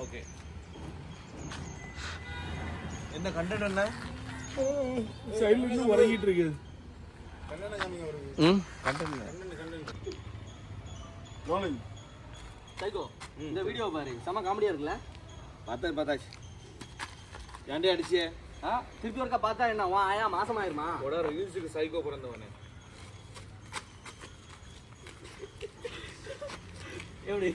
Okay என்ன content என்ன சைடுல இருந்து உறங்கிட்டு இருக்கு இந்த வீடியோ பாரு செம காமெடியா இருக்குல்ல பார்த்தாச்சு ஏன்டே அடிச்சியே திருப்பி ஒருக்கா பார்த்தா என்ன வா ஆயா மாசம் ஆயிருமா ரீல்ஸுக்கு சைக்கோ பிறந்தவனே எப்படி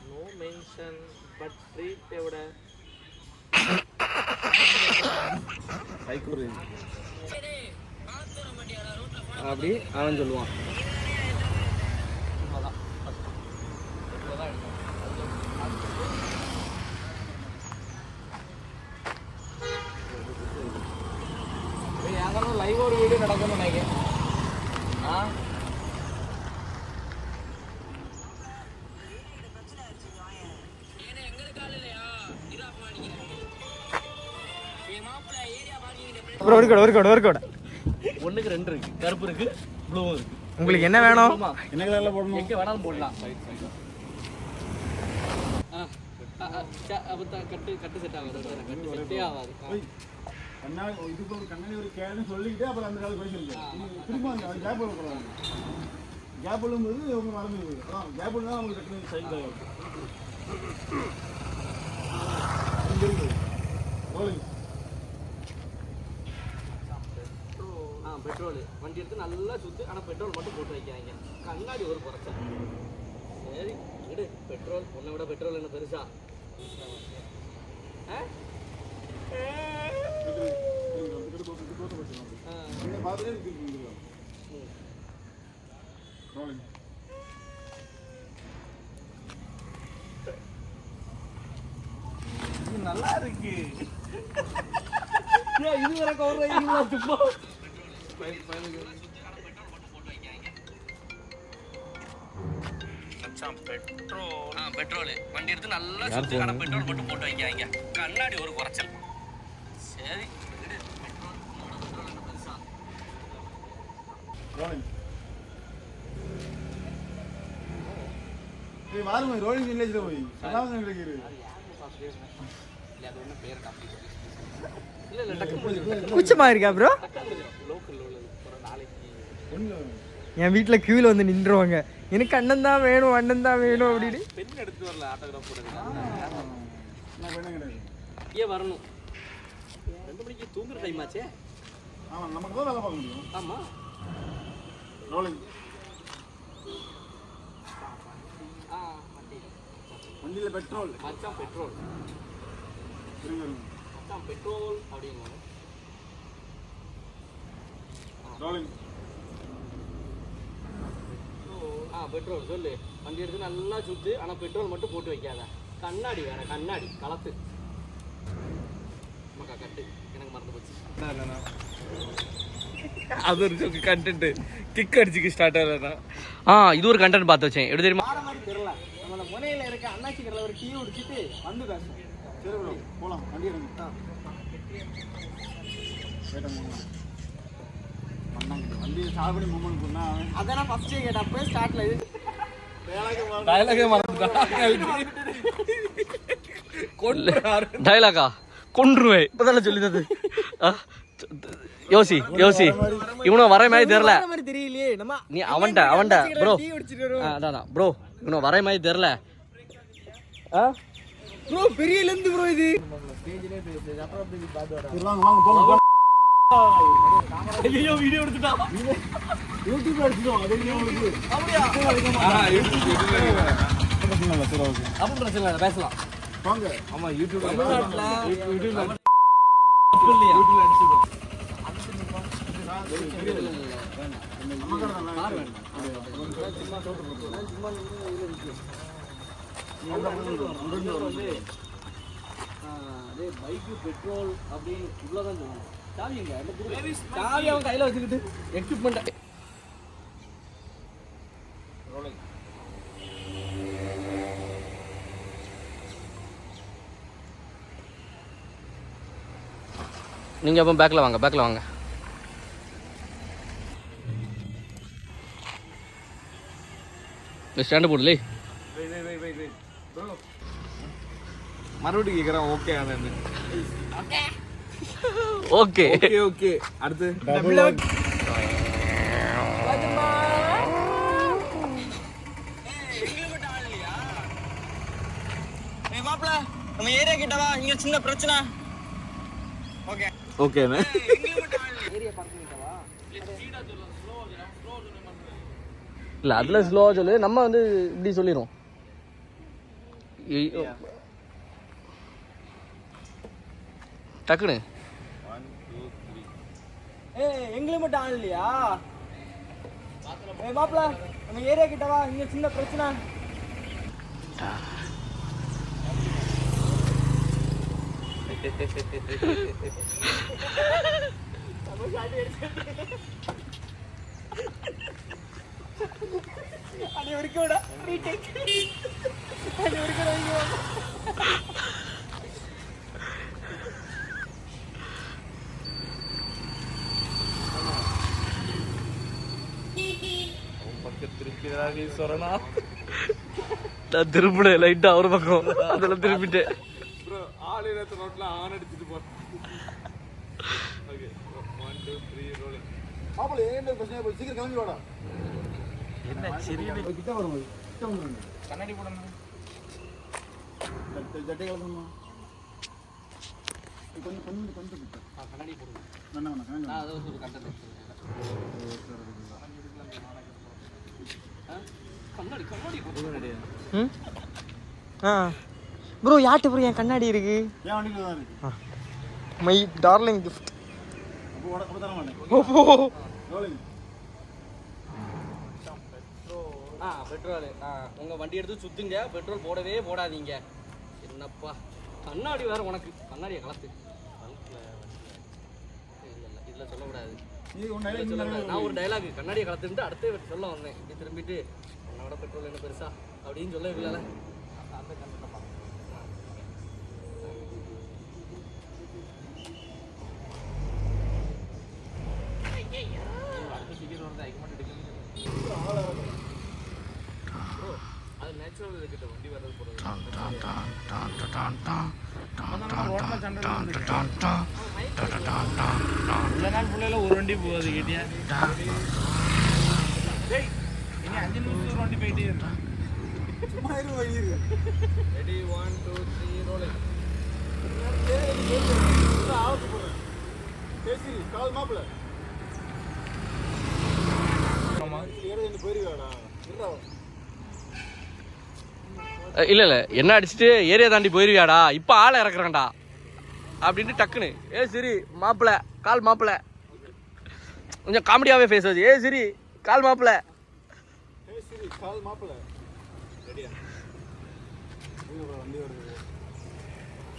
நோ மென்ஷன் பட் ட்ரீட் எവിടെ சைக்கோ அப்படி அவன் சொல்லுவான் லைவ் ஒரு வீடியோ நடக்கும்னு நினைக்கிறேன் ஒண்ணுக்கு 2 இருக்கு கருப்பு இருக்கு ப்ளூ இருக்கு உங்களுக்கு என்ன வேணும் என்ன கலர்ல போடணும் எங்க வேணாலும் போடலாம் கட்டு செட் ஆகாது கட்டு செட்டே ஆகாது கண்ணாடி இதுக்கு ஒரு கண்ணாடி ஒரு கேள்வி சொல்லிக்கிட்டு அப்புறம் அந்த காலம் போய் சொல்லுங்க திரும்ப அந்த கேப் போடுறாங்க கேப் போடும்போது அவங்க மறந்து அதான் கேப் போடுனா அவங்களுக்கு டக்குனு சைட் ஆகும் பெட்ரோல் வண்டி எடுத்து நல்லா சுத்து ஆனால் பெட்ரோல் மட்டும் போட்டு வைக்கிறாங்க கண்ணாடி ஒரு குறைச்சல் சரி விடு பெட்ரோல் உன்னை விட பெட்ரோல் என்ன பெருசா நல்லா இருக்கு இது வரை கவர் சும்மா பெட்ரோல் வண்டி எடுத்து நல்லா சுத்து ஆனால் பெட்ரோல் மட்டும் போட்டு வைக்காங்க கண்ணாடி ஒரு குறைச்சல் சரி ரோலிங் வில்லேஜ்ல போய் கிடைக்கிறது கூச்சமா இருக்கா ப்ரோ என் வீட்டில் கியூவில் வந்து நின்றுவாங்க எனக்கு அண்ணன் தான் வேணும் அப்படின்னு பெண் எடுத்து வரல ஆட்டோகிராஃப் கிடையாது ஏன் வரணும் 2 மணிக்கு தூங்குற டைம் ஆச்சே ஆமாம் நமக்கு தான் வேலை பார்க்க முடியும் ஆமாம் ரோலிங் வண்டியில் பெட்ரோல் மச்சான் பெட்ரோல் மச்சான் பெட்ரோல் அப்படிங்க ரோலிங் பெட்ரோல் சொல்லு வண்டி எடுத்து நல்லா சுத்து ஆனால் பெட்ரோல் மட்டும் போட்டு வைக்காத கண்ணாடி வேற கண்ணாடி கலத்து மக்கா கட்டு எனக்கு மறந்து போச்சு அது ஒரு கண்டென்ட் கிக் அடிச்சுக்கு ஸ்டார்ட் ஆகலன்னா இது ஒரு கண்டென்ட் பார்த்து வச்சேன் எப்படி தெரியுமா மாதிரி தெரியல நம்ம முனையில இருக்க அண்ணாச்சி கடையில் ஒரு டீ குடிச்சிட்டு வந்து பேசுவோம் சரி ப்ரோ போகலாம் வண்டி எடுங்க வண்டி சாப்பிடி மூமெண்ட் பண்ணா அதான் ஃபர்ஸ்டே கேட்டப்ப ஸ்டார்ட்ல இது டைலாகா கொன்றுவே இப்பதான சொல்லிதது யோசி இவனும் வர மாதிரி தெரியல தெரியலையே நம்ம நீ அவன்ட ப்ரோ அதான் ப்ரோ இவனும் வர மாதிரி தெரியல ப்ரோ பெரிய லெந்த் ப்ரோ இது ஐயோ வீடியோ எடுத்துட்டா யூடியூப்ல எடுத்துட்டோம் அது உங்களுக்கு அப்படியே யூடியூப்ல சரி ஓகே அப்ப பிரச்சனை இல்ல பேசலாம் வாங்க ஆமா யூடியூப்ல யூடியூப்ல அடிச்சுட்டோம் அதே பைக்கு பெட்ரோல் அப்படின்னு இவ்வளோதான் சொல்லுவாங்க சாவிங்க சாவி அவன் கையில் வச்சுக்கிட்டு எக்யூப்மெண்ட் நீங்கள் அப்போ பேக்கில் வாங்க ஸ்டாண்டு போடலே. மறுபடியும் கேட்குறேன். ஓகே ஓகே ஓகே அடுத்து மாப்பிள்ள நம்ம ஏரியா கிட்டவா, இங்க சின்ன பிரச்சனை. ஓகே ஓகேண்ணே. இல்லை அதில் ஸ்லோவாக சொல்லு, நம்ம வந்து இப்படி சொல்லிடுவோம். டக்குனு எங்களுக்கு மட்டும் ஆள் இல்லையா? மாப்பிள்ள நம்ம ஏரியா கிட்டவா, இங்க சின்ன பிரச்சனை. அது வரைக்கும் நான் திரும்பினேன் லைட்டா ஒரு பக்கம், அதில் திரும்பிட்டேன். மாப்பிள்ளை ஏன் பிரச்சனை போய் சீக்கிரம் கிளம்பி வாடா. என்ன சரி கிட்ட வரும் கிட்ட வந்துருங்க. கண்ணாடி போடணும். ஜட்டை கலக்கணுமா? கொஞ்சம் கிட்ட. கண்ணாடி போடுங்க. வேணாம் நான் அதை ஒரு கண்டென்ட் கண்ணாடி போடுங்க. ப்ரோ யார்கிட்ட ப்ரோ என் கண்ணாடி இருக்கு? ஏன் வண்டியில் தான் இருக்கு. My darling gift. அப்போ தர மாட்டேன். ரோலிங். பெட்ரோல் உங்கள் வண்டி எடுத்து சுற்றுங்க, பெட்ரோல் போடவே போடாதீங்க. என்னப்பா கண்ணாடி வேறு உனக்கு, கண்ணாடியை கலத்து. இல்லை இதில் சொல்லக்கூடாது. நான் ஒரு டைலாக் கண்ணாடியை கலத்துட்டு அடுத்த சொல்ல வந்தேன். இப்படி திரும்பிட்டு உன்னோட பெட்ரோல் என்ன பெருசா அப்படின்னு சொல்ல இல்லைல்ல. அந்த கண்டென்ட்டை பார்க்க அது நேச்சுரல் இருக்கிட்ட வண்டி வர்றது போகிறது. இவ்வளோ நாள் பிள்ளைல ஒரு வண்டி போகாது கேட்டியா? இனி 5 நிமிஷம் ஒரு வண்டி போயிட்டே இருக்கும். சும்மா இரு வழி இருக்கு. Ready 1 2 3 rolling. ஆவத்து போடுறேன். பேசி கால் மாப்பிள்ளை போயிருவாடா. இல்லை என்ன அடிச்சுட்டு ஏரியா தாண்டி போயிருவியாடா, இப்போ ஆளை இறக்குறான்டா அப்படின்ட்டு டக்குன்னு சரி மாப்பிள்ள கால் மாப்பிள்ள கொஞ்சம் காமெடியாகவே ஃபேஸ் ஆச்சு. சரி கால் மாப்பிள்ள. சரி கால் மாப்பிள்ளை ரெடியா? வண்டி வருது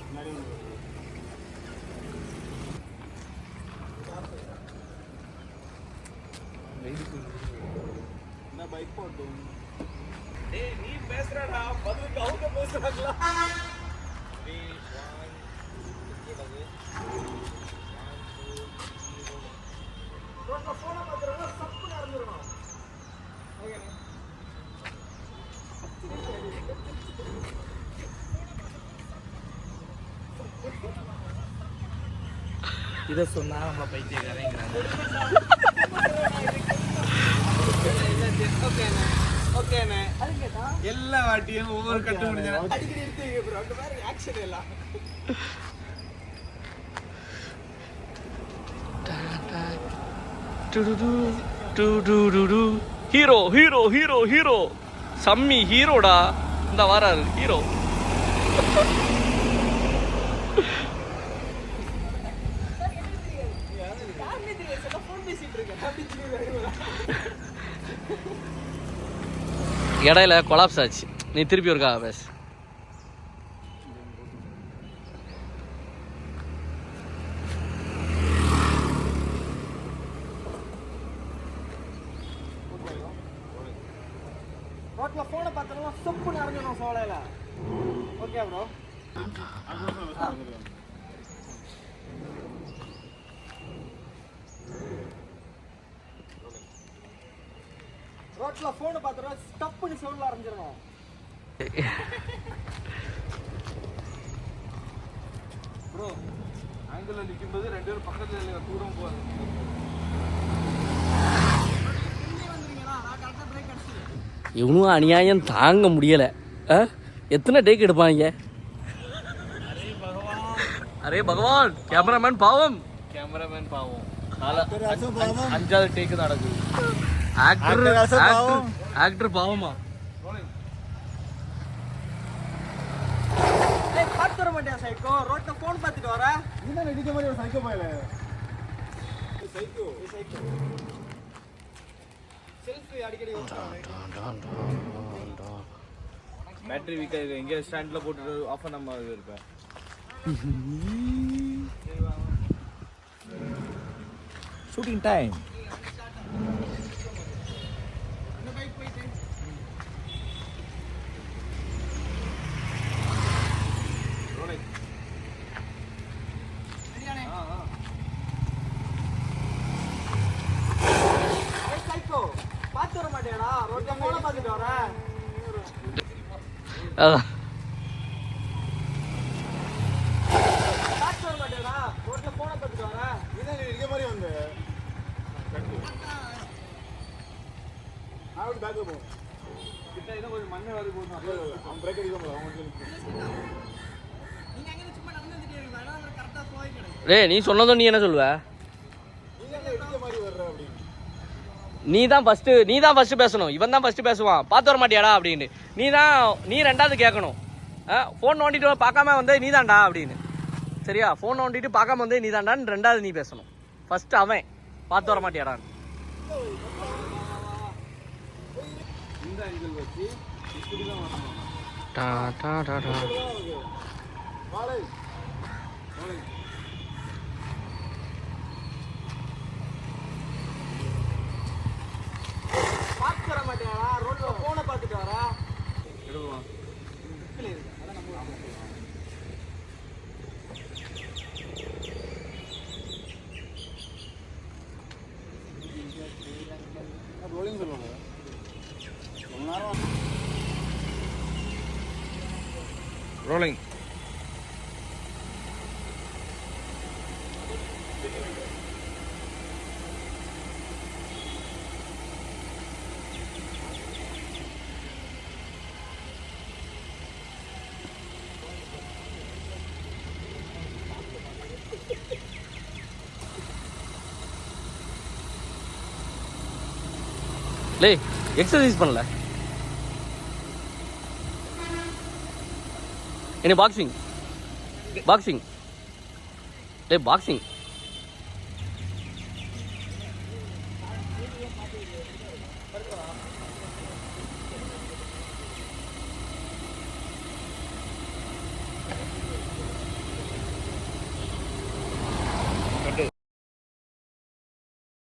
முன்னாடி வருது. என்ன பைக் போட்டும். டேய் நீ பேசுறடா, பதிலுக்கு அவங்க பேசுறாங்களா? இதை சொன்னா நம்ம பைத்தியக்காரங்கிறாங்க. ஓகேண்ணே எல்லா வாட்டியும் ஒவ்வொரு கட்டு முடிஞ்சேன். ஹீரோ ஹீரோ ஹீரோ ஹீரோ சம்மி ஹீரோடா, இந்த வாராரு ஹீரோ. இடையில கொலாப்ஸ் ஆச்சு. நீ திருப்பி ஒருக்கா பேச. ரோட்ல போனை பார்த்தா சொப்பு நிறைஞ்சிடும் சோலையில. Okay bro. ரோட்ல போன் பாத்துறா ஸ்டப்னு சவுண்ட்ல அரைஞ்சிரணும். ப்ரோ ஆங்கிள் நிக்கும்போது ரெண்டு பேரும் பக்கத்துல இல்ல தூரம் போவாங்க. இவனும் அநியாயம் தாங்க முடியல. எத்தனை டேக் எடுப்பாங்க? அரே பகவான், கேமராமேன் பாவம். கேமராமேன் பாவம். அஞ்சாவது டேக் நடக்குது. ஆக்டர் பாவமா? ஏய் பாத்து வர மாட்டியா சைக்கோ? ரோட்ல போன் பாத்துட்டு வர. என்ன இடிக்க மாதிரி ஒரு சைக்கோ பயல. சைக்கோ. செல்ஃபி அடிக்கடி பேட்டரி வீக்கா இருக்கு. எங்க ஸ்டாண்ட்ல போட்டுட்டு ஆஃப் பண்ணாம இருப்பேன். Shooting time. சைக்கோ பாத்து வர மாட்டியாடா? ரோட்ல போன் பாத்துட்டு வர. அதான் பாத்து வர மாட்டியாடா? ரோட்ல போன் பாத்துட்டு வர. என்ன இடிக்க மாதிரி வந்து அவன் பேக் போ. கிட்ட இன்னும் கொஞ்சம் மண்ணு வருது போதும். அவன் பிரேக் அடிக்க முடியல. அவன் நீங்க எங்க சும்மா நடந்து வந்துட்டே இருக்கீங்க. ஆனா அவர் கரெக்ட்டா போய் கிடக்கு. டேய், நீ சொன்னதும் நீ என்ன சொல்லுவ? இடிக்க மாதிரி வர்ற அப்படி. நீ தான் ஃபர்ஸ்ட் பேசணும். இவன் தான் ஃபர்ஸ்ட் பேசுவான். பார்த்து வர மாட்டியாடா அப்படின்னு. நீ ரெண்டாவது கேட்கணும். ஃபோன் நோண்டிட்டு பார்க்காம வந்தே நீ தான்டா அப்படின்னு. சரியா? ஃபோன் நோண்டிட்டு பார்க்காம வந்தே நீ தான்டான்னு ரெண்டாவது நீ பேசணும். ஃபர்ஸ்ட் அவன் பார்த்து வர மாட்டியாடான்னு. இந்த ஆங்கிள் வச்சு இப்படி தான் வரணும். டா டா டா டா. வாடை. பாத்து வர மாட்டியாடா? ரோட்ல போன் பாத்துட்டு வர. எடுக்கலாம். ரோலிங் சொல்லுவாங்க. ரொம்ப நேரம் ரோலிங். லே, எக்ஸசைஸ் பண்ணல. என்ன பாக்ஸிங்? லே பாக்ஸிங்.